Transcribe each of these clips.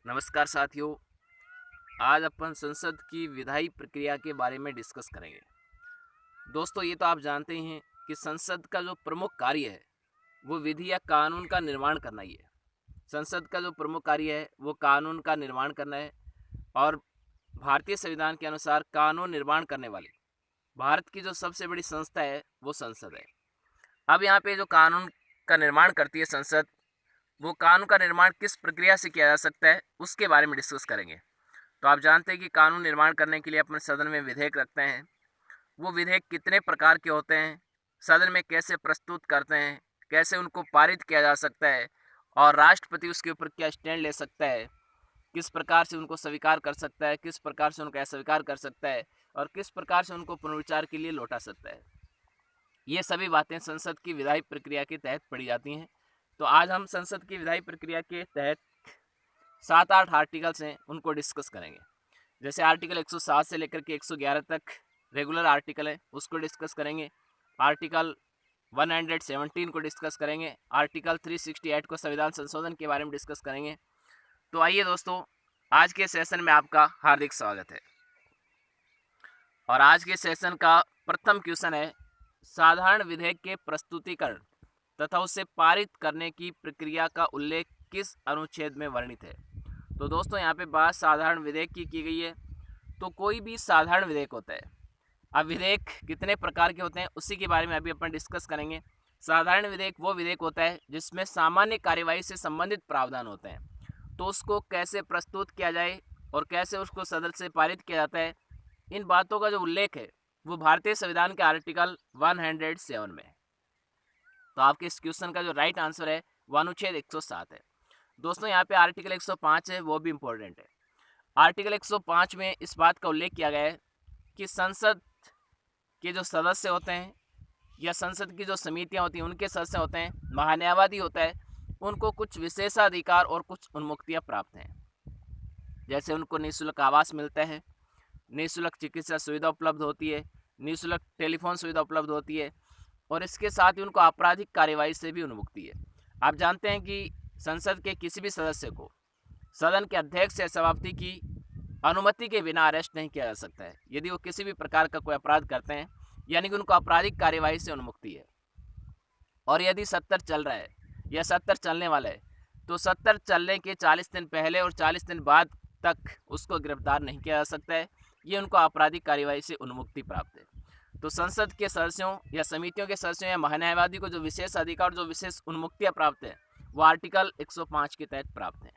नमस्कार साथियों। आज अपन संसद की विधायी प्रक्रिया के बारे में डिस्कस करेंगे। दोस्तों, ये तो आप जानते ही हैं कि संसद का जो प्रमुख कार्य है वो विधि या कानून का निर्माण करना ही है। संसद का जो प्रमुख कार्य है वो कानून का निर्माण करना है और भारतीय संविधान के अनुसार कानून निर्माण करने वाली भारत की जो सबसे बड़ी संस्था है वो संसद है। अब यहाँ पे जो कानून का निर्माण करती है संसद, वो कानून का निर्माण किस प्रक्रिया से किया जा सकता है उसके बारे में डिस्कस करेंगे। तो आप जानते हैं कि कानून निर्माण करने के लिए अपने सदन में विधेयक रखते हैं। वो विधेयक कितने प्रकार के होते हैं, सदन में कैसे प्रस्तुत करते हैं, कैसे उनको पारित किया जा सकता है और राष्ट्रपति उसके ऊपर क्या स्टैंड ले सकता है, किस प्रकार से उनको स्वीकार कर सकता है, किस प्रकार से उनको अस्वीकार कर सकता है और किस प्रकार से उनको पुनर्विचार के लिए लौटा सकता है। ये सभी बातें संसद की विधायी प्रक्रिया के तहत पढ़ी जाती हैं। तो आज हम संसद की विधायी प्रक्रिया के तहत 7-8 आर्टिकल्स हैं उनको डिस्कस करेंगे। जैसे आर्टिकल 107 से लेकर के 111 तक रेगुलर आर्टिकल है, उसको डिस्कस करेंगे। आर्टिकल 117 को डिस्कस करेंगे। आर्टिकल 368 को संविधान संशोधन के बारे में डिस्कस करेंगे। तो आइए दोस्तों, आज के सेशन में आपका हार्दिक स्वागत है। और आज के सेशन का प्रथम क्वेश्चन है, साधारण विधेयक के प्रस्तुतिकरण तथा उसे पारित करने की प्रक्रिया का उल्लेख किस अनुच्छेद में वर्णित है। तो दोस्तों, यहाँ पे बात साधारण विधेयक की गई है। तो कोई भी साधारण विधेयक होता है। अब विधेयक कितने प्रकार के होते हैं उसी के बारे में अभी अपन डिस्कस करेंगे। साधारण विधेयक वो विधेयक होता है जिसमें सामान्य कार्यवाही से संबंधित प्रावधान होते हैं। तो उसको कैसे प्रस्तुत किया जाए और कैसे उसको सदन से पारित किया जाता है, इन बातों का जो उल्लेख है वो भारतीय संविधान के आर्टिकल 107 में है। तो आपके इस क्वेश्चन का जो राइट आंसर है वो अनुच्छेद 107 है। दोस्तों, यहाँ पे आर्टिकल 105 है, वो भी इम्पोर्टेंट है। आर्टिकल 105 में इस बात का उल्लेख किया गया है कि संसद के जो सदस्य होते हैं या संसद की जो समितियां होती हैं उनके सदस्य होते हैं, महान्यायवादी होता है, उनको कुछ विशेषाधिकार और कुछ उन्मुक्तियां प्राप्त हैं। जैसे उनको निःशुल्क आवास मिलता है, निःशुल्क चिकित्सा सुविधा उपलब्ध होती है, निःशुल्क टेलीफोन सुविधा उपलब्ध होती है और इसके साथ ही उनको आपराधिक कार्यवाही से भी उन्मुक्ति है। आप जानते हैं कि संसद के किसी भी सदस्य को सदन के अध्यक्ष या सभापति की अनुमति के बिना अरेस्ट नहीं किया जा सकता है यदि वो किसी भी प्रकार का कोई अपराध करते हैं, यानी कि उनको आपराधिक कार्यवाही से उन्मुक्ति है। और यदि 70 चल रहा है या 70 चलने वाला है तो 70 चलने के 40 दिन पहले और 40 दिन बाद तक उसको गिरफ्तार नहीं किया जा सकता है। ये उनको आपराधिक कार्यवाही से उन्मुक्ति प्राप्त है। तो संसद के सदस्यों या समितियों के सदस्यों या महान्यायवादी को जो विशेष अधिकार और जो विशेष उन्मुक्तियां प्राप्त है वो आर्टिकल 105 के तहत प्राप्त हैं।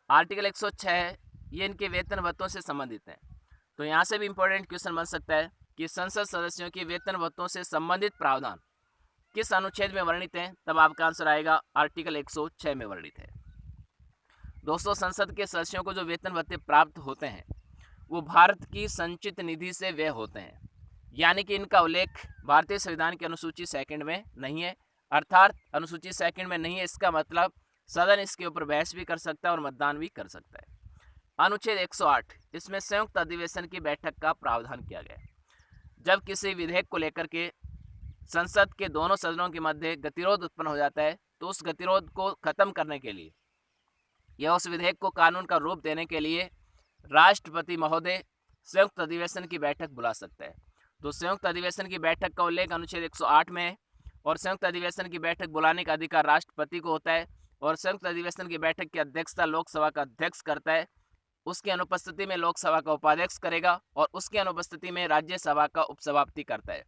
आर्टिकल 106 है, ये इनके वेतन भत्तों से संबंधित है। तो यहाँ से भी इंपॉर्टेंट क्वेश्चन बन सकता है कि संसद सदस्यों के वेतन भत्तों से संबंधित प्रावधान किस अनुच्छेद में वर्णित है, तब आपका आंसर आएगा आर्टिकल 106 में वर्णित है। दोस्तों, संसद के सदस्यों को जो वेतन भत्ते प्राप्त होते हैं वो भारत की संचित निधि से व्यय होते हैं, यानी कि इनका उल्लेख भारतीय संविधान की अनुसूची 2 में नहीं है। अर्थात अनुसूची 2 में नहीं है, इसका मतलब सदन इसके ऊपर बहस भी कर सकता है और मतदान भी कर सकता है। अनुच्छेद 108, इसमें संयुक्त अधिवेशन की बैठक का प्रावधान किया गया है। जब किसी विधेयक को लेकर के संसद के दोनों सदनों के मध्य गतिरोध उत्पन्न हो जाता है तो उस गतिरोध को खत्म करने के लिए या उस विधेयक को कानून का रूप देने के लिए राष्ट्रपति महोदय संयुक्त अधिवेशन की बैठक बुला सकता है। तो संयुक्त अधिवेशन की बैठक का उल्लेख अनुच्छेद 108 में है और संयुक्त अधिवेशन की बैठक बुलाने का अधिकार राष्ट्रपति को होता है और संयुक्त अधिवेशन की बैठक की अध्यक्षता लोकसभा का अध्यक्ष करता है। उसकी अनुपस्थिति में लोकसभा का उपाध्यक्ष करेगा और उसकी अनुपस्थिति में राज्यसभा का उपसभापति करता है।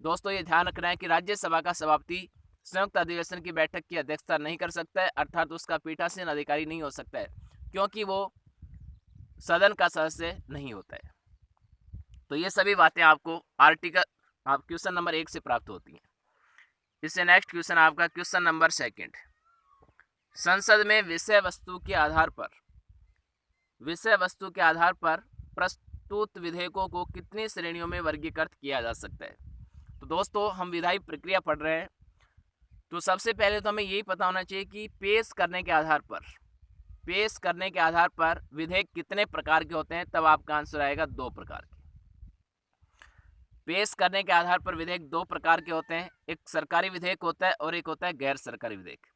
दोस्तों, ये ध्यान रखना है कि राज्यसभा का सभापति संयुक्त अधिवेशन की बैठक की अध्यक्षता नहीं कर सकता है, अर्थात उसका पीठासीन अधिकारी नहीं हो सकता है, क्योंकि वो सदन का सदस्य नहीं होता है। तो ये सभी बातें आपको आर्टिकल क्वेश्चन नंबर 1 से प्राप्त होती हैं। इससे नेक्स्ट क्वेश्चन आपका क्वेश्चन नंबर 2, संसद में विषय वस्तु के आधार पर प्रस्तुत विधेयकों को कितनी श्रेणियों में वर्गीकृत किया जा सकता है। तो दोस्तों, हम विधायी प्रक्रिया पढ़ रहे हैं, तो सबसे पहले तो हमें यही पता होना चाहिए कि पेश करने के आधार पर विधेयक कितने प्रकार के होते हैं, तब आपका आंसर आएगा 2 प्रकार के। पेश करने के आधार पर विधेयक 2 प्रकार के होते हैं, एक सरकारी विधेयक होता है और एक होता है गैर सरकारी विधेयक।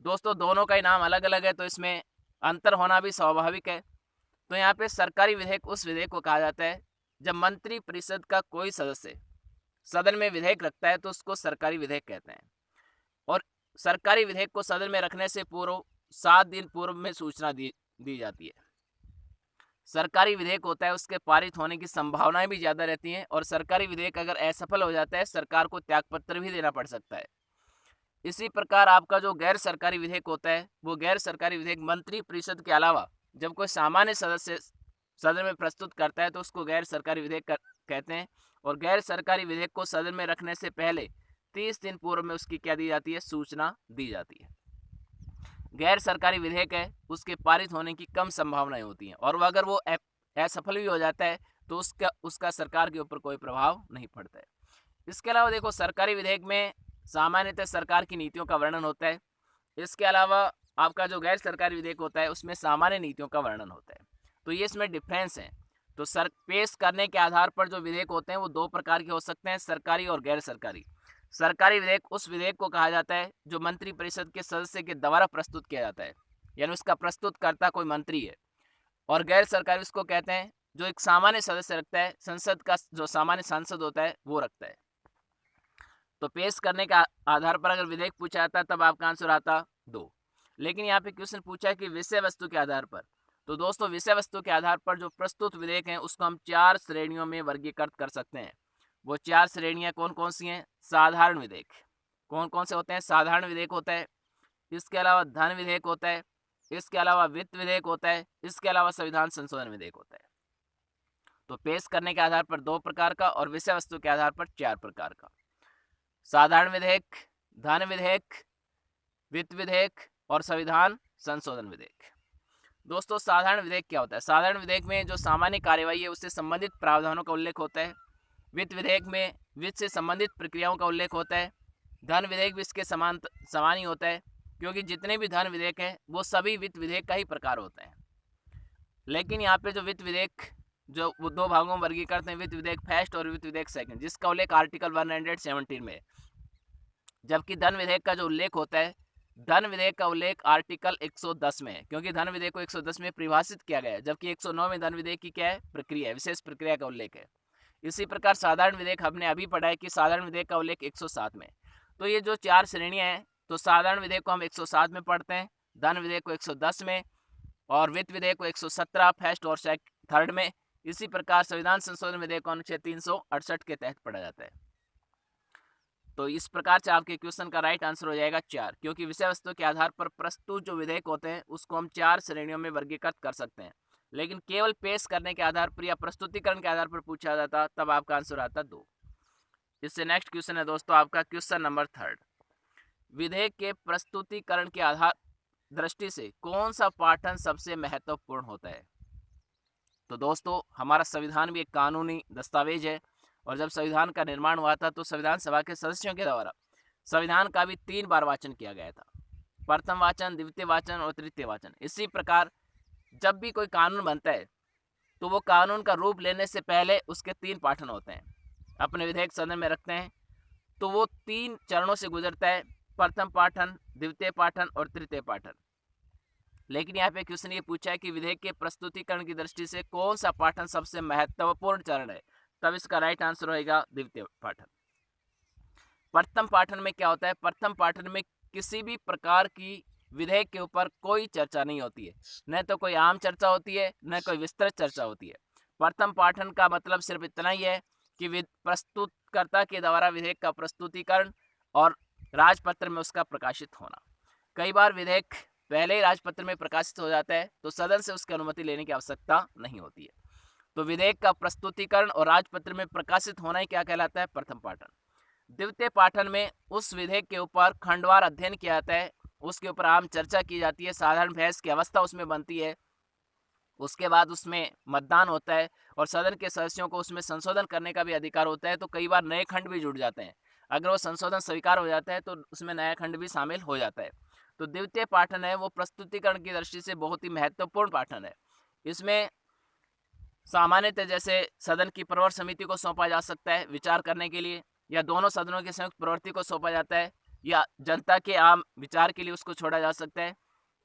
दोस्तों, दोनों का ही नाम अलग अलग है, तो इसमें अंतर होना भी स्वाभाविक है। तो यहाँ पे सरकारी विधेयक उस विधेयक को कहा जाता है जब मंत्री परिषद का कोई सदस्य सदन में विधेयक रखता है तो उसको सरकारी विधेयक कहते हैं। और सरकारी विधेयक को सदन में रखने से पूर्व 7 दिन पूर्व में सूचना दी जाती है। सरकारी विधेयक होता है उसके पारित होने की संभावनाएं भी ज़्यादा रहती हैं, और सरकारी विधेयक अगर असफल हो जाता है सरकार को त्यागपत्र भी देना पड़ सकता है। इसी प्रकार आपका जो गैर सरकारी विधेयक होता है वो गैर सरकारी विधेयक मंत्री परिषद के अलावा जब कोई सामान्य सदस्य सदन में प्रस्तुत करता है तो उसको गैर सरकारी विधेयक कहते हैं। और गैर सरकारी विधेयक को सदन में रखने से पहले 30 दिन पूर्व में उसकी क्या दी जाती है, सूचना दी जाती है। गैर सरकारी विधेयक है उसके पारित होने की कम संभावनाएं होती हैं, और अगर वो असफल भी हो जाता है तो उसका सरकार के ऊपर कोई प्रभाव नहीं पड़ता है। इसके अलावा देखो, सरकारी विधेयक में सामान्यतः सरकार की नीतियों का वर्णन होता है। इसके अलावा आपका जो गैर सरकारी विधेयक होता है उसमें सामान्य नीतियों का वर्णन होता है। तो ये इसमें डिफरेंस है। तो पेश करने के आधार पर जो विधेयक होते हैं वो 2 प्रकार के हो सकते हैं, सरकारी और गैर सरकारी। सरकारी विधेयक उस विधेयक को कहा जाता है जो मंत्री परिषद के सदस्य के द्वारा प्रस्तुत किया जाता है, यानी उसका प्रस्तुतकर्ता कोई मंत्री है। और गैर सरकारी उसको कहते हैं जो एक सामान्य सदस्य रखता है, संसद का जो सामान्य सांसद होता है वो रखता है। तो पेश करने के आधार पर अगर विधेयक पूछा जाता तब आपका आंसर आता 2। लेकिन यहाँ पे क्वेश्चन पूछा है कि विषय वस्तु के आधार पर। तो दोस्तों, विषय वस्तु के आधार पर जो प्रस्तुत विधेयक हैं उसको हम 4 श्रेणियों में वर्गीकृत कर सकते हैं। वो 4 श्रेणियां कौन कौन सी हैं? साधारण विधेयक कौन कौन से होते हैं? साधारण विधेयक होता है, इसके अलावा धन विधेयक होता है, इसके अलावा वित्त विधेयक होता है, इसके अलावा संविधान संशोधन विधेयक होता है। तो पेश करने के आधार पर 2 प्रकार का और विषय वस्तु के आधार पर 4 प्रकार का। साधारण विधेयक, धन विधेयक, वित्त विधेयक और संविधान संशोधन विधेयक। दोस्तों, साधारण विधेयक क्या होता है? साधारण विधेयक में जो सामान्य कार्यवाही है उससे संबंधित प्रावधानों का उल्लेख होता है। वित्त विधेयक में वित्त से संबंधित प्रक्रियाओं का उल्लेख होता है। धन विधेयक भी इसके समान ही होता है, क्योंकि जितने भी धन विधेयक हैं वो सभी वित्त विधेयक का ही प्रकार होते हैं। लेकिन यहाँ पे जो वित्त विधेयक जो वो 2 भागों में वर्गीकृत हैं, वित्त विधेयक फर्स्ट और वित्त विधेयक सेकंड, जिसका उल्लेख आर्टिकल 117 में है। जबकि धन विधेयक का जो उल्लेख होता है, धन विधेयक का उल्लेख आर्टिकल 110 में है, क्योंकि धन विधेयक को 110 में परिभाषित किया गया है, जबकि 109 में धन विधेयक की क्या है? प्रक्रिया है, विशेष प्रक्रिया का उल्लेख है। इसी प्रकार साधारण विधेयक हमने अभी पढ़ा है कि साधारण विधेयक का उल्लेख 107 में। तो ये जो 4 श्रेणियां हैं, तो साधारण विधेयक को हम 107 में पढ़ते हैं, धन विधेयक को 110 में, और वित्त विधेयक को 117 फर्स्ट और थर्ड में। इसी प्रकार संविधान संशोधन विधेयक को अनुच्छेद 368 के तहत पढ़ा जाता है। तो इस प्रकार से आपके क्वेश्चन का राइट आंसर हो जाएगा 4, क्योंकि विषय वस्तु के आधार पर प्रस्तुत जो विधेयक होते हैं उसको हम 4 श्रेणियों में वर्गीकृत कर सकते हैं। लेकिन केवल पेश करने के आधार पर या प्रस्तुतिकरण के आधार पर पूछा जाता तब आपका आंसर आता 2। इससे नेक्स्ट क्वेश्चन है दोस्तों आपका क्वेश्चन नंबर 3। विधेयक के प्रस्तुतिकरण के आधार दृष्टि से कौन सा पाठन सबसे महत्वपूर्ण होता है? तो दोस्तों, हमारा संविधान भी एक कानूनी दस्तावेज है, और जब संविधान का निर्माण हुआ था तो संविधान सभा के सदस्यों के द्वारा संविधान का भी 3 बार वाचन किया गया था। प्रथम वाचन, द्वितीय वाचन और तृतीय वाचन। इसी प्रकार जब भी कोई कानून बनता है तो वो कानून का रूप लेने से पहले उसके 3 पाठन होते हैं। अपने विधेयक सदन में रखते हैं तो वो 3 चरणों से गुजरता है, प्रथम पाठन, द्वितीय पाठन और तृतीय पाठन। लेकिन यहाँ पे क्वेश्चन ये पूछा है कि विधेयक के प्रस्तुतिकरण की दृष्टि से कौन सा पाठन सबसे महत्वपूर्ण चरण है? तब इसका राइट आंसर होगा द्वितीय पाठन। प्रथम पाठन में क्या होता है? प्रथम पाठन में किसी भी प्रकार की विधेयक के ऊपर कोई चर्चा नहीं होती है, न तो कोई आम चर्चा होती है, न कोई विस्तृत चर्चा होती है। प्रथम पाठन का मतलब सिर्फ इतना ही है कि प्रस्तुतकर्ता के द्वारा विधेयक का प्रस्तुतिकरण और राजपत्र में उसका प्रकाशित होना। कई बार विधेयक पहले ही राजपत्र में प्रकाशित हो जाता है तो सदन से उसकी अनुमति लेने की आवश्यकता नहीं होती है। तो विधेयक का प्रस्तुतिकरण और राजपत्र में प्रकाशित होना ही क्या कहलाता है? प्रथम पाठन। द्वितीय पाठन में उस विधेयक के ऊपर खंडवार अध्ययन किया जाता है, उसके ऊपर आम चर्चा की जाती है, साधारण बहस की अवस्था उसमें बनती है, उसके बाद उसमें मतदान होता है और सदन के सदस्यों को उसमें संशोधन करने का भी अधिकार होता है। तो कई बार नए खंड भी जुड़ जाते हैं, अगर वो संशोधन स्वीकार हो जाता है तो उसमें नया खंड भी शामिल हो जाता है। तो द्वितीय पाठन है वो प्रस्तुतिकरण की दृष्टि से बहुत ही महत्वपूर्ण पाठन है। इसमें सामान्यतः जैसे सदन की प्रवर समिति को सौंपा जा सकता है विचार करने के लिए, या दोनों सदनों की संयुक्त प्रवृत्ति को सौंपा जाता है, या जनता के आम विचार के लिए उसको छोड़ा जा सकता है।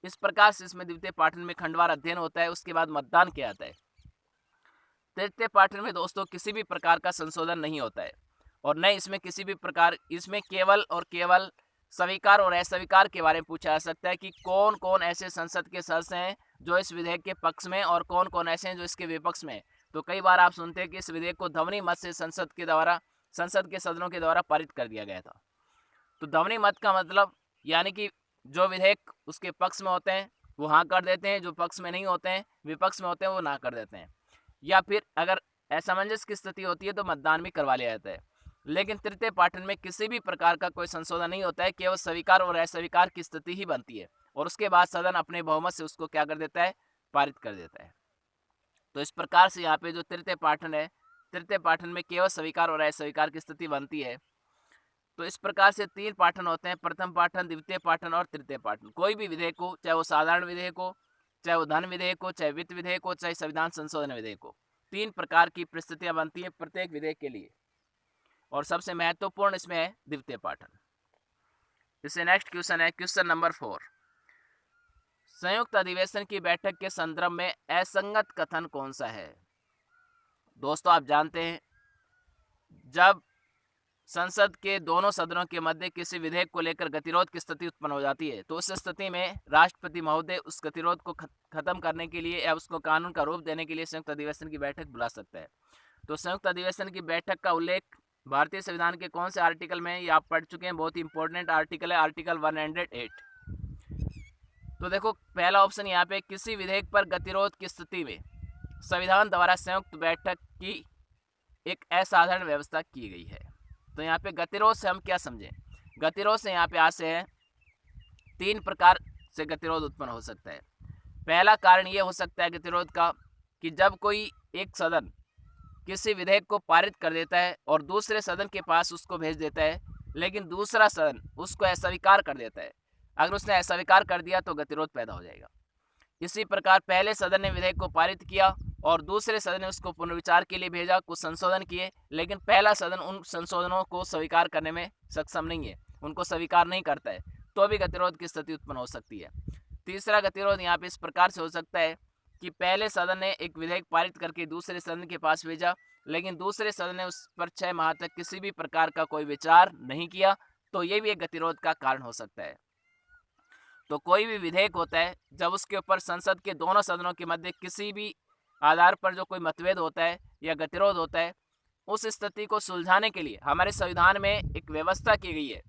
इस प्रकार से इसमें द्वितीय पाठन में खंडवार अध्ययन होता है, उसके बाद मतदान किया जाता है। तृतीय पाठन में दोस्तों किसी भी प्रकार का संशोधन नहीं होता है और न इसमें किसी भी प्रकार, इसमें केवल और केवल स्वीकार और अस्वीकार के बारे में पूछा जा सकता है कि कौन कौन ऐसे संसद के सदस्य हैं जो इस विधेयक के पक्ष में और कौन कौन ऐसे हैं जो इसके विपक्ष में। तो कई बार आप सुनते हैं कि इस विधेयक को ध्वनि मत से संसद के सदनों के द्वारा पारित कर दिया गया था। तो ध्वनि मत का मतलब यानी कि जो विधेयक उसके पक्ष में होते हैं वो हाँ कर देते हैं, जो पक्ष में नहीं होते हैं, विपक्ष में होते हैं, वो ना कर देते हैं, या फिर अगर असमंजस की स्थिति होती है तो मतदान भी करवा लिया जाता है। लेकिन तृतीय पाठन में किसी भी प्रकार का कोई संशोधन नहीं होता है, केवल स्वीकार और अस्वीकार की स्थिति ही बनती है और उसके बाद सदन अपने बहुमत से उसको क्या कर देता है, पारित कर देता है। तो इस प्रकार से यहाँ पे जो तृतीय पाठन है, तृतीय पाठन में केवल स्वीकार और अस्वीकार की स्थिति बनती है। तो इस प्रकार से 3 पाठन होते हैं, प्रथम पाठन, द्वितीय पाठन और तृतीय पाठन। कोई भी विधेयक हो, चाहे वो साधारण विधेयक हो, चाहे वो धन विधेयक हो, चाहे वित्त विधेयक हो, चाहे संविधान संशोधन विधेयक हो, 3 प्रकार की परिस्थितियां बनती हैं प्रत्येक विधेयक के लिए और सबसे महत्वपूर्ण इसमें है द्वितीय पाठन। इससे नेक्स्ट क्वेश्चन है क्वेश्चन नंबर 4। संयुक्त अधिवेशन की बैठक के संदर्भ में असंगत कथन कौन सा है? दोस्तों आप जानते हैं जब संसद के दोनों सदनों के मध्य किसी विधेयक को लेकर गतिरोध की स्थिति उत्पन्न हो जाती है तो उस स्थिति में राष्ट्रपति महोदय उस गतिरोध को खत्म करने के लिए या उसको कानून का रूप देने के लिए संयुक्त अधिवेशन की बैठक बुला सकता है। तो संयुक्त अधिवेशन की बैठक का उल्लेख भारतीय संविधान के कौन से आर्टिकल में है ये आप पढ़ चुके हैं, बहुत ही इंपॉर्टेंट आर्टिकल है, आर्टिकल 108। तो देखो पहला ऑप्शन यहाँ पे, किसी विधेयक पर गतिरोध की स्थिति में संविधान द्वारा संयुक्त बैठक की एक असाधारण व्यवस्था की गई है। तो यहाँ पे गतिरोध से हम क्या समझें? गतिरोध से यहाँ पे आशय है 3 प्रकार से गतिरोध उत्पन्न हो सकता है। पहला कारण ये हो सकता है गतिरोध का कि जब कोई एक सदन किसी विधेयक को पारित कर देता है और दूसरे सदन के पास उसको भेज देता है, लेकिन दूसरा सदन उसको अस्वीकार कर देता है। अगर उसने अस्वीकार कर दिया तो गतिरोध पैदा हो जाएगा। इसी प्रकार पहले सदन ने विधेयक को पारित किया और दूसरे सदन ने उसको पुनर्विचार के लिए भेजा, कुछ संशोधन किए, लेकिन पहला सदन उन संशोधनों को स्वीकार करने में सक्षम नहीं है, उनको स्वीकार नहीं करता है, तो भी गतिरोध की स्थिति उत्पन्न हो सकती है। तीसरा गतिरोध यहाँ पे इस प्रकार से हो सकता है कि पहले सदन ने एक विधेयक पारित करके दूसरे सदन के पास भेजा, लेकिन दूसरे सदन ने उस पर 6 माह तक किसी भी प्रकार का कोई विचार नहीं किया, तो ये भी एक गतिरोध का कारण हो सकता है। तो कोई भी विधेयक होता है जब उसके ऊपर संसद के दोनों सदनों के मध्य किसी भी आधार पर जो कोई मतभेद होता है या गतिरोध होता है, उस स्थिति को सुलझाने के लिए हमारे संविधान में एक व्यवस्था की गई है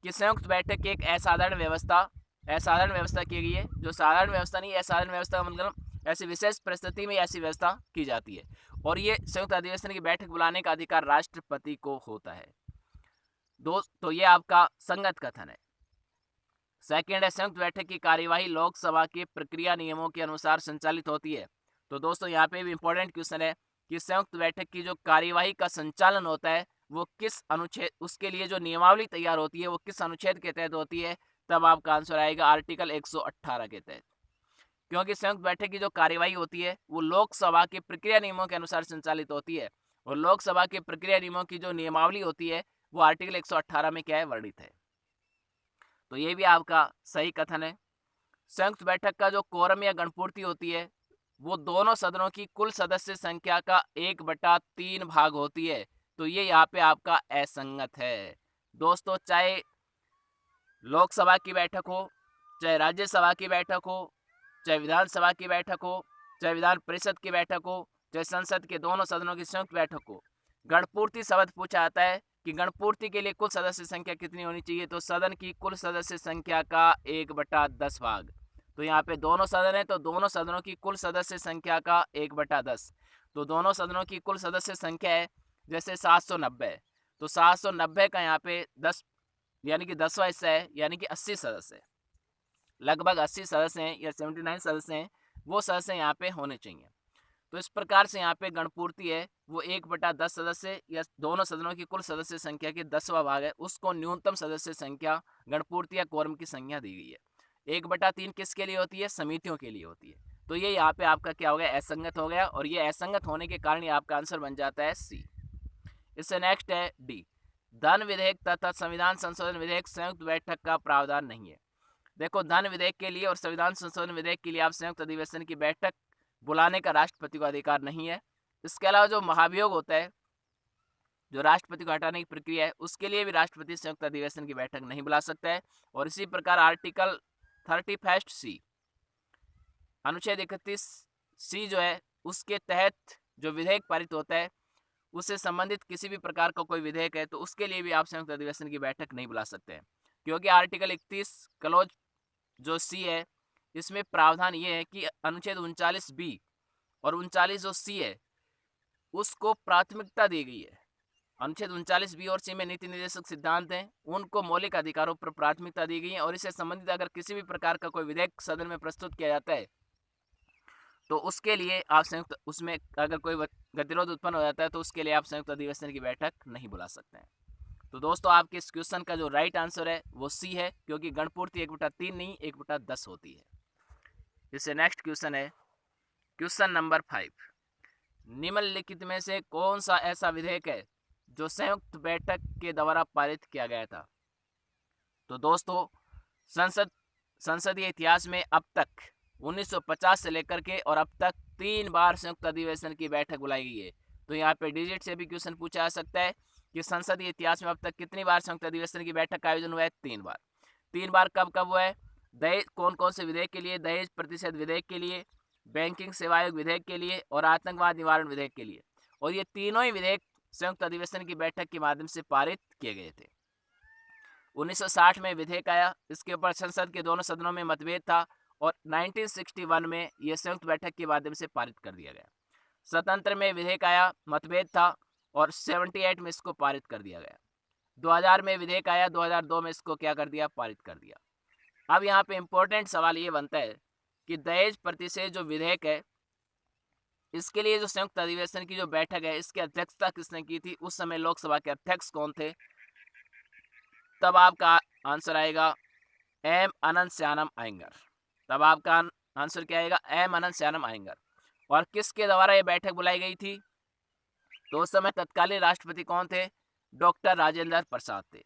कि संयुक्त बैठक की एक असाधारण व्यवस्था की गई है। जो साधारण व्यवस्था नहीं, असाधारण व्यवस्था का मतलब ऐसी विशेष परिस्थिति में ऐसी व्यवस्था की जाती है और ये संयुक्त अधिवेशन की बैठक बुलाने का अधिकार राष्ट्रपति को होता है। तो ये आपका संगत कथन है। सेकेंड है, संयुक्त बैठक की कार्यवाही लोकसभा के प्रक्रिया नियमों के अनुसार संचालित होती है। तो दोस्तों यहाँ पे भी इंपॉर्टेंट क्वेश्चन है कि संयुक्त बैठक की जो कार्यवाही का संचालन होता है वो किस अनुच्छेद, उसके लिए जो नियमावली तैयार होती है वो किस अनुच्छेद के तहत होती है, तब आपका आंसर आएगा आर्टिकल 118 के तहत। क्योंकि संयुक्त बैठक की जो कार्यवाही होती है वो लोकसभा के प्रक्रिया नियमों के अनुसार संचालित होती है और लोकसभा के प्रक्रिया नियमों की जो नियमावली होती है वो आर्टिकल 118 में क्या है, वर्णित है। तो ये भी आपका सही कथन है। संयुक्त बैठक का जो कोरम या गणपूर्ति होती है वो दोनों सदनों की कुल सदस्य संख्या का 1/3 भाग होती है। तो ये यहाँ पे आपका असंगत है। दोस्तों चाहे लोकसभा की बैठक हो, चाहे राज्यसभा की बैठक हो, चाहे विधानसभा की बैठक हो, चाहे विधान परिषद की बैठक हो, चाहे संसद के दोनों सदनों की संयुक्त बैठक हो, गणपूर्ति शब्द पूछा जाता है कि गणपूर्ति के लिए कुल सदस्य संख्या कितनी होनी चाहिए, तो सदन की कुल सदस्य संख्या का 1/10 भाग। तो यहाँ पे दोनों सदन है तो दोनों सदनों की कुल सदस्य संख्या का 1/10। तो दोनों सदनों की कुल सदस्य संख्या है जैसे 790, तो 790 का यहाँ पे 10 यानी कि 10वां हिस्सा है, यानी कि 80 सदस्य, लगभग 80 सदस्य हैं या 79 सदस्य हैं, वो सदस्य यहाँ पे होने चाहिए। तो इस प्रकार से यहाँ पे गणपूर्ति है वो 1/10 सदस्य या दोनों सदनों की कुल सदस्य संख्या के 10वां भाग है, उसको न्यूनतम सदस्य संख्या गणपूर्ति या कोरम की संख्या दी गई है। 1/3 किसके लिए होती है, समितियों के लिए होती है। तो ये यहाँ पे आपका क्या हो गया, असंगत हो गया और ये असंगत होने के कारण ये आपका आंसर बन जाता है सी। इससे नेक्स्ट है डी, धन विधेयक तथा संविधान संशोधन विधेयक संयुक्त बैठक का प्रावधान नहीं है। देखो, धन विधेयक के लिए और संविधान संशोधन विधेयक के लिए आप संयुक्त अधिवेशन की बैठक बुलाने का राष्ट्रपति को अधिकार नहीं है। इसके अलावा जो महाभियोग होता है, जो राष्ट्रपति को हटाने की प्रक्रिया है, उसके लिए भी राष्ट्रपति संयुक्त अधिवेशन की बैठक नहीं बुला सकता है। और इसी प्रकार आर्टिकल 31C अनुच्छेद 31C जो है, उसके तहत जो विधेयक पारित होता है, उससे संबंधित किसी भी प्रकार का कोई विधेयक है, तो उसके लिए भी आप संयुक्त अधिवेशन की बैठक नहीं बुला सकते हैं। क्योंकि आर्टिकल 31 क्लोज जो सी है, इसमें प्रावधान ये है कि अनुच्छेद 39B और 39 जो सी है, उसको प्राथमिकता दी गई है। अनुच्छेद 39B और सी में नीति निर्देशक सिद्धांत हैं, उनको मौलिक अधिकारों पर प्राथमिकता दी गई है। और इससे संबंधित अगर किसी भी प्रकार का कोई विधेयक सदन में प्रस्तुत किया जाता है, तो उसके लिए आप संयुक्त, उसमें अगर कोई गतिरोध उत्पन्न हो जाता है, तो उसके लिए आप संयुक्त अधिवेशन की बैठक नहीं बुला सकते हैं। तो दोस्तों, आपके इस क्वेश्चन का जो राइट आंसर है वो सी है, क्योंकि गणपूर्ति 1/3 नहीं 1/10 होती है। इससे नेक्स्ट क्वेश्चन है क्वेश्चन नंबर 5। निम्नलिखित में से कौन सा ऐसा विधेयक है जो संयुक्त बैठक के द्वारा पारित किया गया था? तो दोस्तों, संसदीय इतिहास में अब तक 1950 से लेकर के और अब तक 3 बार संयुक्त अधिवेशन की बैठक बुलाई गई है। तो यहाँ पे डिजिट से भी क्वेश्चन पूछा जा सकता है कि संसदीय इतिहास में अब तक कितनी बार संयुक्त अधिवेशन की बैठक का आयोजन हुआ है? 3 बार। 3 बार कब कब हुआ है? दहेज, कौन कौन से विधेयक के लिए? दहेज प्रतिषेध विधेयक के लिए, बैंकिंग सेवा आयोग विधेयक के लिए और आतंकवाद निवारण विधेयक के लिए। और ये तीनों ही विधेयक संयुक्त अधिवेशन की बैठक के माध्यम से पारित किए गए थे। 1960 में विधेयक आया, इसके ऊपर संसद के दोनों सदनों में मतभेद था और 1961 में यह संयुक्त बैठक के माध्यम से पारित कर दिया गया। स्वतंत्र में विधेयक आया, मतभेद था और 78 में इसको पारित कर दिया गया। 2000 में विधेयक आया, 2002 में इसको क्या कर दिया? पारित कर दिया। अब यहाँ पे इम्पोर्टेंट सवाल ये बनता है कि दहेज प्रतिषेध जो विधेयक है, इसके लिए जो संयुक्त अधिवेशन की जो बैठक है, इसकी अध्यक्षता किसने की थी? उस समय लोकसभा के अध्यक्ष कौन थे? तब आपका आंसर आएगा एम अनंत श्यानम अयंगर। तब आपका आंसर क्या आएगा? एम अनंत श्यानम अयंगर। और किसके द्वारा यह बैठक बुलाई गई थी? तो उस समय तत्कालीन राष्ट्रपति कौन थे? डॉक्टर राजेंद्र प्रसाद थे।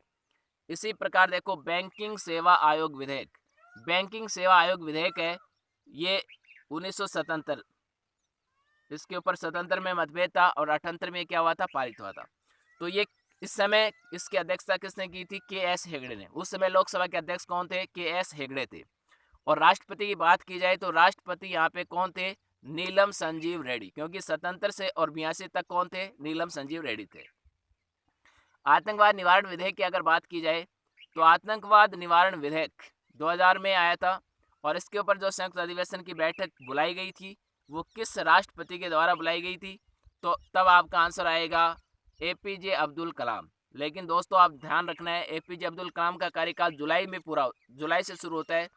इसी प्रकार देखो, बैंकिंग सेवा आयोग विधेयक, बैंकिंग सेवा आयोग विधेयक है, ये 1977, इसके ऊपर स्वतंत्र में मतभेद था और 78 में क्या हुआ था? पारित हुआ था। तो ये इस समय इसकी अध्यक्षता किसने की थी? के.एस. हेगड़े ने। उस समय लोकसभा के अध्यक्ष कौन थे? के.एस. हेगड़े थे। और राष्ट्रपति की बात की जाए तो राष्ट्रपति यहाँ पे कौन थे? नीलम संजीव रेड्डी, क्योंकि स्वतंत्र से और 82 तक कौन थे? नीलम संजीव रेड्डी थे। आतंकवाद निवारण विधेयक की अगर बात की जाए तो आतंकवाद निवारण विधेयक 2000 में आया था और इसके ऊपर जो संयुक्त अधिवेशन की बैठक बुलाई गई थी, वो किस राष्ट्रपति के द्वारा बुलाई गई थी? तो तब आपका आंसर आएगा एपीजे अब्दुल कलाम। लेकिन दोस्तों, आप ध्यान रखना है, एपीजे अब्दुल कलाम का कार्यकाल जुलाई से शुरू होता है,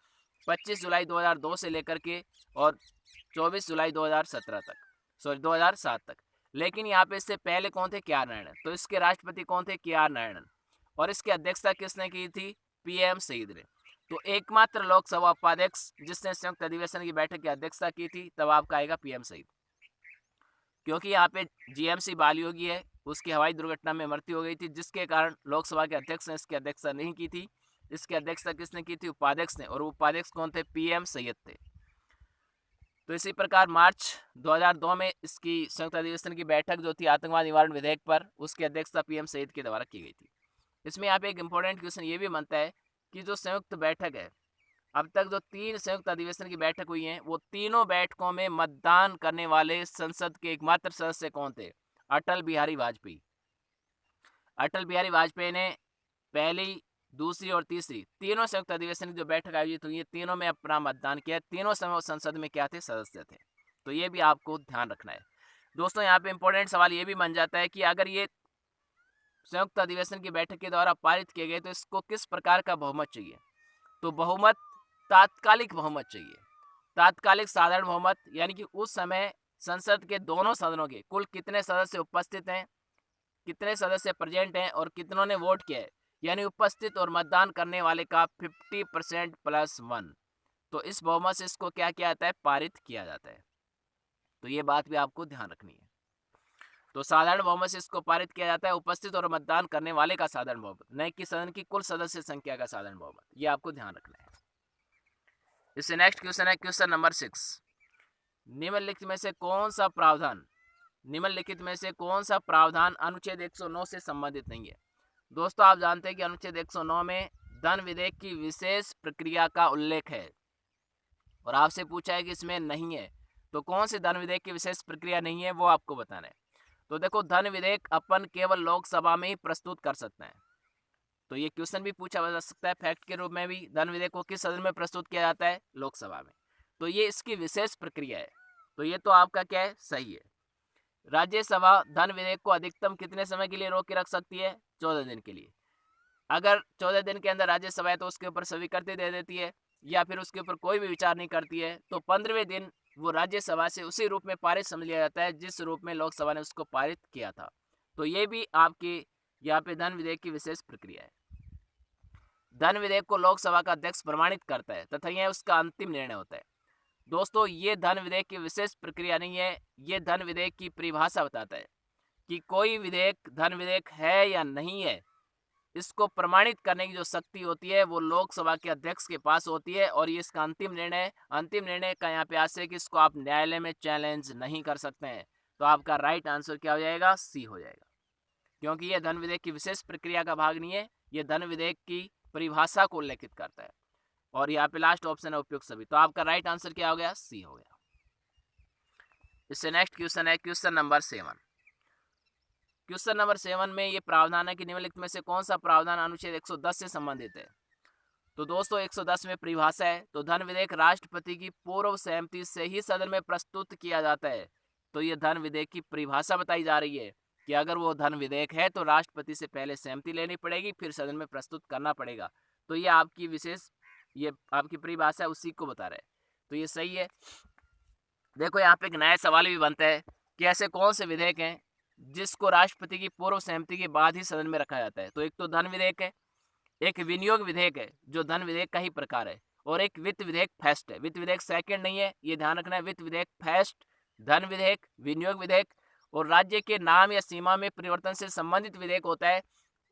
25 जुलाई 2002 से लेकर के और 24 जुलाई 2007 तक। लेकिन यहाँ पे इससे पहले कौन थे? के आर नारायणन। तो इसके राष्ट्रपति कौन थे? के आर नारायणन। और इसकी अध्यक्षता किसने की थी? पीएम सईद ने। तो एकमात्र लोकसभा उपाध्यक्ष जिसने संयुक्त अधिवेशन की बैठक की अध्यक्षता की थी, तब आपका आएगा पीएम सईद। क्योंकि यहाँ पे जीएमसी बालियोगी है, उसकी हवाई दुर्घटना में मृत्यु हो गई थी, जिसके कारण लोकसभा के अध्यक्ष ने इसकी अध्यक्षता नहीं की थी। इसकी अध्यक्षता किसने की थी? उपाध्यक्ष ने। और वो उपाध्यक्ष कौन थे? पीएम सैयद थे। तो इसी प्रकार मार्च 2002 में इसकी संयुक्त अधिवेशन की बैठक जो थी आतंकवाद निवारण विधेयक पर, उसकी अध्यक्षता पीएम सईद के द्वारा की गई थी। इसमें यहाँ पे एक इम्पोर्टेंट क्वेश्चन ये भी बनता है कि जो संयुक्त बैठक है, अब तक जो 3 संयुक्त अधिवेशन की बैठक हुई हैं, वो तीनों बैठकों में मतदान करने वाले संसद के एकमात्र सदस्य कौन थे? अटल बिहारी वाजपेयी। अटल बिहारी वाजपेयी ने पहली, दूसरी और तीसरी तीनों संयुक्त अधिवेशन की जो बैठक आयोजित हुई है, तीनों में अपना मतदान किया। तीनों समय संसद में क्या थे? सदस्य थे। तो ये भी आपको ध्यान रखना है। दोस्तों, यहाँ पे इंपॉर्टेंट सवाल ये भी बन जाता है कि अगर ये संयुक्त अधिवेशन की बैठक के द्वारा पारित किए गए, तो इसको किस प्रकार का बहुमत चाहिए? तो बहुमत तात्कालिक बहुमत चाहिए। तात्कालिक साधारण बहुमत, यानी कि उस समय संसद के दोनों सदनों के कुल कितने सदस्य उपस्थित हैं, कितने सदस्य प्रेजेंट हैं और कितनों ने वोट किया है, यानी उपस्थित और मतदान करने वाले का 50% + 1। तो इस बहुमत से इसको क्या किया जाता है? पारित किया जाता है। तो ये बात भी आपको ध्यान रखनी है। तो साधारण बहुमत से इसको पारित किया जाता है, उपस्थित और मतदान करने वाले का साधारण बहुमत, न कि सदन की कुल सदस्य संख्या का साधारण बहुमत। ये आपको ध्यान रखना है। इससे नेक्स्ट क्वेश्चन है क्वेश्चन नंबर 6। निम्नलिखित में से कौन सा प्रावधान अनुच्छेद 109 से संबंधित नहीं है। दोस्तों आप जानते हैं कि अनुच्छेद 109 में धन विधेयक की विशेष प्रक्रिया का उल्लेख है और आपसे पूछा है कि इसमें नहीं है, तो कौन सी धन विधेयक की विशेष प्रक्रिया नहीं है वो आपको बताना है। तो देखो, धन विधेयक अपन केवल लोकसभा में ही प्रस्तुत कर सकते हैं। तो ये क्वेश्चन भी पूछा जा सकता है फैक्ट के रूप में भी, धन विधेयक को किस सदन में प्रस्तुत किया जाता है, लोकसभा में। तो ये इसकी विशेष प्रक्रिया है, तो ये तो आपका क्या है, सही है। राज्यसभा धन विधेयक को अधिकतम कितने समय के लिए रोक के रख सकती है, 14 दिन के लिए। अगर 14 दिन के अंदर राज्यसभा है तो उसके ऊपर स्वीकृति दे देती है, या फिर उसके ऊपर कोई भी विचार नहीं करती है, तो 15वें दिन वो राज्यसभा से उसी रूप में पारित समझ लिया जाता है जिस रूप में लोकसभा ने उसको पारित किया था। तो ये भी आपकी यहाँ पे धन विधेयक की विशेष प्रक्रिया है। धन विधेयक को लोकसभा का अध्यक्ष प्रमाणित करता है तथा यह उसका अंतिम निर्णय होता है। दोस्तों ये धन विधेयक की विशेष प्रक्रिया नहीं है, ये धन विधेयक की परिभाषा बताता है कि कोई विधेयक धन विधेयक है या नहीं है। इसको प्रमाणित करने की जो शक्ति होती है वो लोकसभा के अध्यक्ष के पास होती है, और ये इसका अंतिम निर्णय का यहाँ पे आशय कि इसको आप न्यायालय में चैलेंज नहीं कर सकते हैं। तो आपका राइट आंसर क्या हो जाएगा, सी हो जाएगा, क्योंकि यह धन विधेयक की विशेष प्रक्रिया का भाग नहीं है, यह धन विधेयक की परिभाषा को उल्लेखित करता है। और यहाँ पे लास्ट ऑप्शन है उपयुक्त सभी, तो आपका राइट आंसर क्या हो गया, सी हो गया। इससे नेक्स्ट क्वेश्चन है क्वेश्चन नंबर 7। क्वेश्चन नंबर 7 में ये प्रावधान है कि निम्नलिखित में से कौन सा प्रावधान अनुच्छेद 110 से संबंधित है। तो दोस्तों 110 में परिभाषा है, तो धन विधेयक राष्ट्रपति की पूर्व सहमति से ही सदन में प्रस्तुत किया जाता है। तो ये धन विधेयक की परिभाषा बताई जा रही है कि अगर वो धन विधेयक है तो राष्ट्रपति से पहले सहमति लेनी पड़ेगी, फिर सदन में प्रस्तुत करना पड़ेगा। तो ये आपकी परिभाषा उसी को बता रहा है, तो ये सही है। देखो यहाँ पे एक नया सवाल भी बनता है कि ऐसे कौन से विधेयक हैं जिसको राष्ट्रपति की पूर्व सहमति के बाद ही सदन में रखा जाता है। तो एक तो धन विधेयक है, एक विनियोग विधेयक है जो धन विधेयक का ही प्रकार है, और एक वित्त विधेयक फर्स्ट है। वित्त विधेयक सेकंड नहीं है, ये ध्यान रखना है। वित्त विधेयक फर्स्ट, धन विधेयक, विनियोग विधेयक, और राज्य के नाम या सीमा में परिवर्तन से संबंधित विधेयक होता है,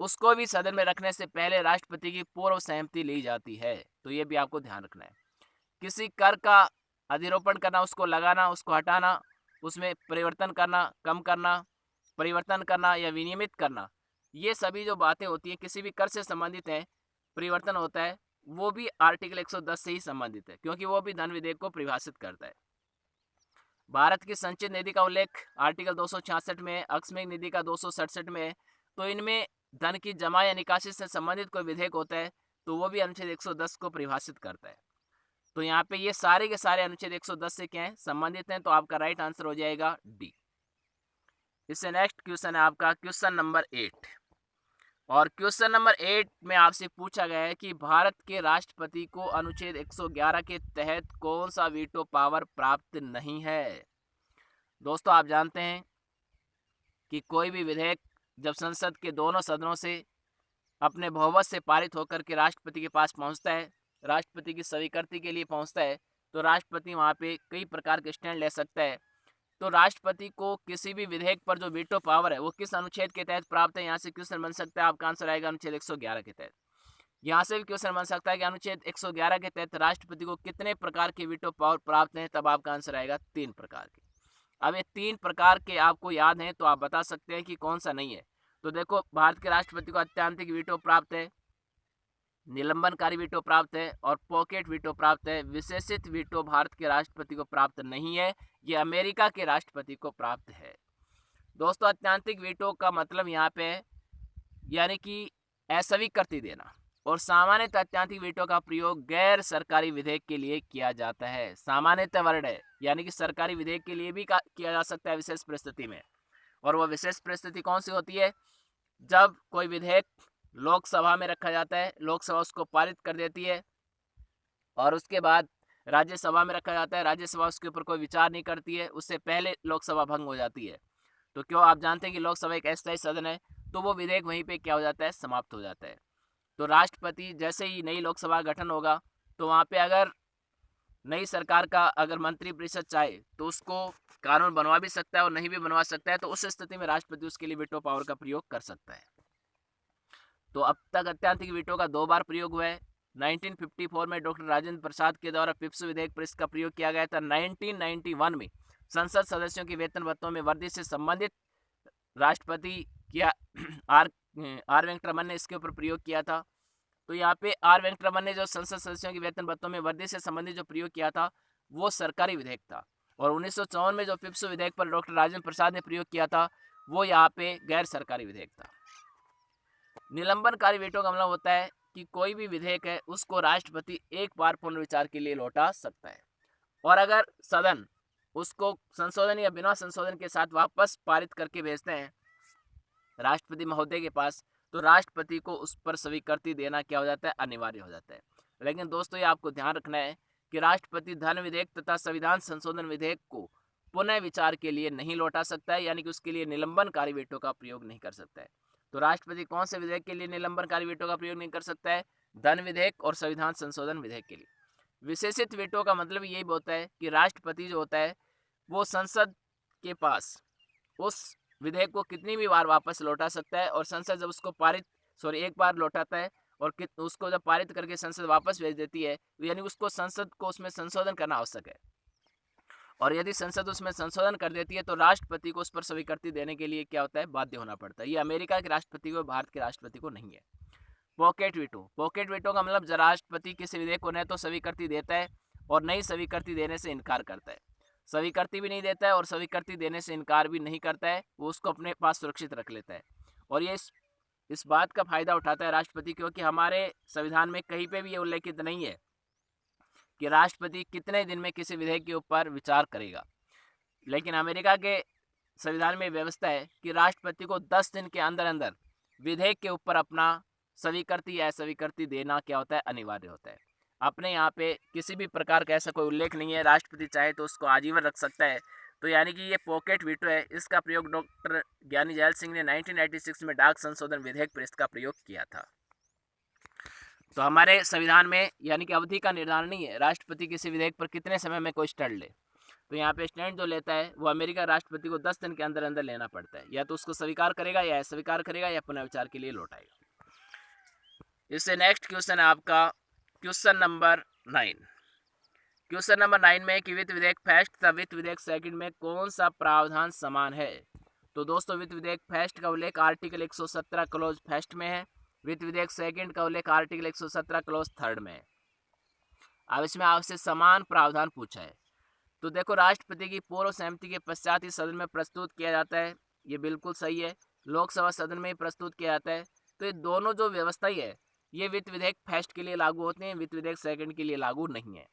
उसको भी सदन में रखने से पहले राष्ट्रपति की पूर्व सहमति ली जाती है। तो ये भी आपको ध्यान रखना है। किसी कर का अधिरोपण करना, उसको लगाना, उसको हटाना, उसमें परिवर्तन करना, कम करना, परिवर्तन करना या विनियमित करना, ये सभी जो बातें होती हैं किसी भी कर से संबंधित है, परिवर्तन होता है, वो भी आर्टिकल 110 से ही संबंधित है, क्योंकि वो भी धन विधेयक को परिभाषित करता है। भारत की संचित निधि का उल्लेख आर्टिकल 266 में, आकस्मिक निधि का 267 में। तो इनमें धन की जमा या निकासी से संबंधित कोई विधेयक होता है तो वो भी अनुच्छेद 110 को परिभाषित करता है। तो यहाँ पे ये सारे के सारे अनुच्छेद 110 से क्या है, संबंधित हैं। तो आपका राइट आंसर हो जाएगा डी। इससे नेक्स्ट क्वेश्चन है आपका क्वेश्चन नंबर 8, और क्वेश्चन नंबर 8 में आपसे पूछा गया है कि भारत के राष्ट्रपति को अनुच्छेद 111 के तहत कौन सा वीटो पावर प्राप्त नहीं है। दोस्तों आप जानते हैं कि कोई भी विधेयक जब संसद के दोनों सदनों से अपने बहुमत से पारित होकर के राष्ट्रपति के पास पहुंचता है, राष्ट्रपति की स्वीकृति के लिए पहुंचता है, तो राष्ट्रपति वहां पे कई प्रकार के स्टैंड ले सकता है। तो राष्ट्रपति को किसी भी विधेयक पर जो वीटो पावर है वो किस अनुच्छेद के तहत प्राप्त है, यहाँ से क्वेश्चन बन सकता है। आपका आंसर आएगा अनुच्छेद 111 के तहत। यहाँ से भी क्वेश्चन बन सकता है कि अनुच्छेद 111 के तहत राष्ट्रपति को कितने प्रकार के वीटो पावर प्राप्त हैं, तब आपका आंसर आएगा 3 प्रकार के। अब ये 3 प्रकार के आपको याद हैं तो आप बता सकते हैं कि कौन सा नहीं है। तो देखो, भारत के राष्ट्रपति को अत्यंतिक वीटो प्राप्त है, निलंबनकारी वीटो प्राप्त है, और पॉकेट वीटो प्राप्त है। विशेषित वीटो भारत के राष्ट्रपति को प्राप्त नहीं है, ये अमेरिका के राष्ट्रपति को प्राप्त है। दोस्तों अत्यंतिक वीटो का मतलब यहाँ पे है यानी कि अस्वीकृति देना, और सामान्यतः अत्यंतिक वीटो का प्रयोग गैर सरकारी विधेयक के लिए किया जाता है। सामान्यतः वर्ड है, यानी कि सरकारी विधेयक के लिए भी किया जा सकता है विशेष परिस्थिति में। और वह विशेष परिस्थिति कौन सी होती है, जब कोई विधेयक लोकसभा में रखा जाता है, लोकसभा उसको पारित कर देती है, और उसके बाद राज्यसभा में रखा जाता है, राज्यसभा उसके ऊपर कोई विचार नहीं करती है, उससे पहले लोकसभा भंग हो जाती है। तो क्यों, आप जानते हैं कि लोकसभा एक अस्थायी सदन है, तो वो विधेयक वहीं पे क्या हो जाता है, समाप्त हो जाता है। तो राष्ट्रपति जैसे ही नई लोकसभा गठन होगा तो वहाँ पे अगर नई सरकार का अगर मंत्रिपरिषद चाहे तो उसको कानून बनवा भी सकता है और नहीं भी बनवा सकता है। तो उस स्थिति में राष्ट्रपति उसके लिए वीटो पावर का प्रयोग कर सकता है। तो अब तक अत्यंतिक वीटो का 2 बार प्रयोग हुआ है, 1954 में डॉक्टर राजेंद्र प्रसाद के द्वारा पिप्सू विधेयक पर इसका प्रयोग किया गया था। 1991 में संसद सदस्यों के वेतन भत्तों में वृद्धि से संबंधित राष्ट्रपति किया आर वेंकटरमन ने इसके ऊपर प्रयोग किया था। तो यहाँ पे आर वेंकटरमन ने जो संसद सदस्यों के वेतन भत्तों में वृद्धि से संबंधित जो प्रयोग किया था वो सरकारी विधेयक था। और 1954 में जो पिप्सू विधेयक पर डॉक्टर राजेंद्र प्रसाद ने प्रयोग किया था वो यहाँ पे गैर सरकारी विधेयक था। निलंबनकारी वेटो का मतलब होता है कि कोई भी विधेयक है उसको राष्ट्रपति एक बार पुनर्विचार के लिए लौटा सकता है, और अगर सदन उसको संशोधन या बिना संशोधन के साथ वापस पारित करके भेजते हैं राष्ट्रपति महोदय के पास, तो राष्ट्रपति को उस पर स्वीकृति देना क्या हो जाता है, अनिवार्य हो जाता है। लेकिन दोस्तों ये आपको ध्यान रखना है कि राष्ट्रपति धन विधेयक तथा संविधान संशोधन विधेयक को पुनः विचार के लिए नहीं लौटा सकता है, यानी कि उसके लिए निलंबनकारी वेटो का प्रयोग नहीं कर सकता है। तो राष्ट्रपति कौन से विधेयक के लिए निलंबनकारी वेटो का प्रयोग नहीं कर सकता है, धन विधेयक और संविधान संशोधन विधेयक के लिए। विशेषित वेटो का मतलब यही होता है कि राष्ट्रपति जो होता है वो संसद के पास उस विधेयक को कितनी भी बार वापस लौटा सकता है, और संसद जब उसको एक बार लौटाता है और उसको जब पारित करके संसद वापस भेज देती है, यानी उसको संसद को उसमें संशोधन करना आवश्यक है, और यदि संसद उसमें संशोधन कर देती है तो राष्ट्रपति को उस पर स्वीकृति देने के लिए क्या होता है, बाध्य होना पड़ता है। ये अमेरिका के राष्ट्रपति को, भारत के राष्ट्रपति को नहीं है। पॉकेट वीटो, पॉकेट वीटो का मतलब राष्ट्रपति किसी विधेयक को न तो स्वीकृति देता है और नहीं स्वीकृति देने से इनकार करता है। स्वीकृति भी नहीं देता है और स्वीकृति देने से इनकार भी नहीं करता है, वो उसको अपने पास सुरक्षित रख लेता है। और ये इस बात का फायदा उठाता है राष्ट्रपति, क्योंकि हमारे संविधान में कहीं पे भी ये उल्लेखित नहीं है कि राष्ट्रपति कितने दिन में किसी विधेयक के ऊपर विचार करेगा। लेकिन अमेरिका के संविधान में व्यवस्था है कि राष्ट्रपति को 10 दिन के अंदर अंदर विधेयक के ऊपर अपना स्वीकृति या अस्वीकृति देना क्या होता है, अनिवार्य होता है। अपने यहाँ पे किसी भी प्रकार का ऐसा कोई उल्लेख नहीं है, राष्ट्रपति चाहे तो उसको आजीवन रख सकता है। तो यानी कि ये पॉकेट वीटो है, इसका प्रयोग डॉक्टर ज्ञानी जैल सिंह ने 1996 में डाक संशोधन विधेयक पर इसका प्रयोग किया था। तो हमारे संविधान में यानी कि अवधि का निर्धारण नहीं है, राष्ट्रपति किसी विधेयक पर कितने समय में कोई स्टैंड ले। तो यहाँ पे स्टैंड जो लेता है वो अमेरिका राष्ट्रपति को 10 दिन के अंदर अंदर लेना पड़ता है, या तो उसको स्वीकार करेगा या अस्वीकार करेगा या पुनर्विचार के लिए लौटाएगा। इससे नेक्स्ट क्वेश्चन है आपका क्वेश्चन नंबर 9। क्वेश्चन नंबर 9 में कि वित्त विधेयक फर्स्ट तथा वित्त विधेयक सेकंड में कौन सा प्रावधान समान है। तो दोस्तों वित्त विधेयक फर्स्ट का उल्लेख आर्टिकल 117 क्लोज फर्स्ट में है, वित्त विधेयक सेकंड का उल्लेख आर्टिकल 117 क्लोज थर्ड में है। अब इसमें आपसे समान प्रावधान पूछा है, तो देखो राष्ट्रपति की पूर्व सहमति के पश्चात ही सदन में प्रस्तुत किया जाता है, ये बिल्कुल सही है। लोकसभा सदन में ही प्रस्तुत किया जाता है। तो ये दोनों जो व्यवस्था ही है ये वित्त विधेयक फर्स्ट के लिए लागू होते हैं, वित्त विधेयक सेकंड के लिए लागू नहीं है,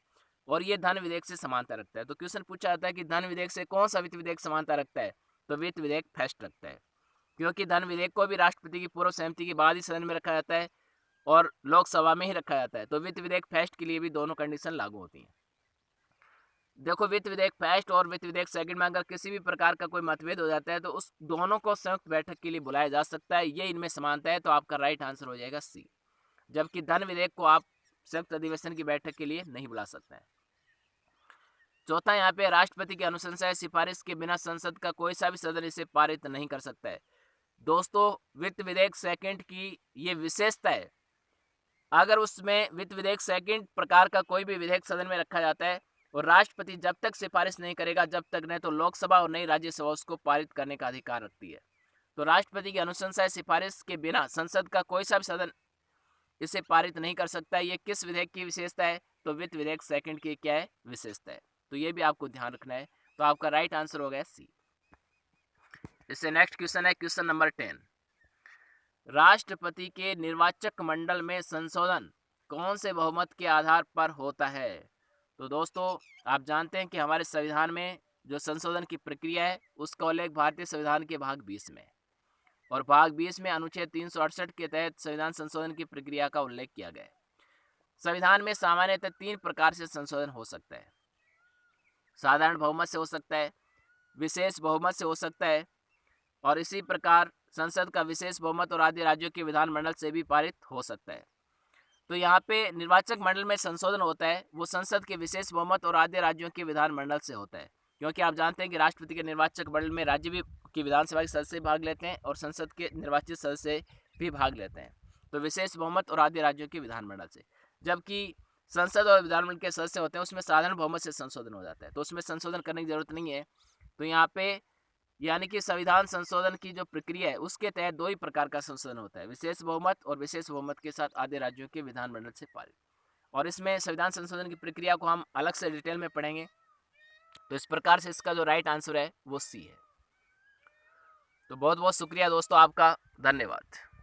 और ये धन विधेयक से समानता रखता है। तो क्वेश्चन पूछा जाता है कि धन विधेयक से कौन सा वित्त विधेयक समानता रखता है, तो वित्त विधेयक फर्स्ट रखता है, क्योंकि धन विधेयक को भी राष्ट्रपति की पूर्व सहमति के बाद ही सदन में रखा जाता है और लोकसभा में ही रखा जाता है। तो वित्त विधेयक फर्स्ट के लिए भी दोनों कंडीशन लागू होती हैं। देखो वित्त विधेयक फर्स्ट और वित्त विधेयक सेकंड में अगर किसी भी प्रकार का कोई मतभेद हो जाता है तो उस दोनों को संयुक्त बैठक के लिए बुलाया जा सकता है, ये इनमें समानता है। तो आपका राइट आंसर हो जाएगा सी, जबकि धन विधेयक को आप संयुक्त अधिवेशन की बैठक के लिए नहीं बुला सकते हैं। चौथा यहाँ पे राष्ट्रपति की अनुशंसा या सिफारिश के बिना संसद का कोई सा भी सदन इसे पारित नहीं कर सकता है। दोस्तों वित्त विधेयक सेकंड की ये विशेषता है, अगर उसमें वित्त विधेयक सेकंड प्रकार का कोई भी विधेयक सदन में रखा जाता है और राष्ट्रपति जब तक सिफारिश नहीं करेगा जब तक न तो लोकसभा और न ही राज्यसभा उसको पारित करने का अधिकार रखती है। तो राष्ट्रपति की अनुशंसा या सिफारिश के बिना संसद का कोई सा भी सदन इसे पारित नहीं कर सकता है। ये किस विधेयक की विशेषता है, तो वित्त विधेयक सेकंड की क्या है, विशेषता है। तो ये भी आपको ध्यान रखना है। तो आपका राइट आंसर हो गया सी। इससे नेक्स्ट क्वेश्चन है क्वेश्चन नंबर 10। राष्ट्रपति के निर्वाचक मंडल में संशोधन कौन से बहुमत के आधार पर होता है। तो दोस्तों आप जानते हैं कि हमारे संविधान में जो संशोधन की प्रक्रिया है उसका उल्लेख भारतीय संविधान के भाग 20 में, और भाग 20 में अनुच्छेद 368 के तहत संविधान संशोधन की प्रक्रिया का उल्लेख किया गया है। संविधान में सामान्यतः 3 प्रकार से संशोधन हो सकता है। साधारण बहुमत से हो सकता है, विशेष बहुमत से हो सकता है, और इसी प्रकार संसद का विशेष बहुमत और आदि राज्यों के विधानमंडल से भी पारित हो सकता है। तो यहाँ पे निर्वाचक मंडल में संशोधन होता है वो संसद के विशेष बहुमत और आदि राज्यों के विधानमंडल से होता है, क्योंकि आप जानते हैं कि राष्ट्रपति के निर्वाचक मंडल में राज्य भी की विधानसभा के सदस्य भाग लेते हैं और संसद के निर्वाचित सदस्य भी भाग लेते हैं। तो विशेष बहुमत और आदि राज्यों के विधानमंडल से। जबकि संसद और विधानमंडल के सदस्य होते हैं उसमें साधारण बहुमत से संशोधन हो जाता है, तो उसमें संशोधन करने की जरूरत नहीं है। तो यहाँ पे यानी कि संविधान संशोधन की जो प्रक्रिया है उसके तहत दो ही प्रकार का संशोधन होता है, विशेष बहुमत और विशेष बहुमत के साथ आधे राज्यों के विधानमंडल से पारित। और इसमें संविधान संशोधन की प्रक्रिया को हम अलग से डिटेल में पढ़ेंगे। तो इस प्रकार से इसका जो राइट आंसर है वो सी है। तो बहुत बहुत शुक्रिया दोस्तों, आपका धन्यवाद।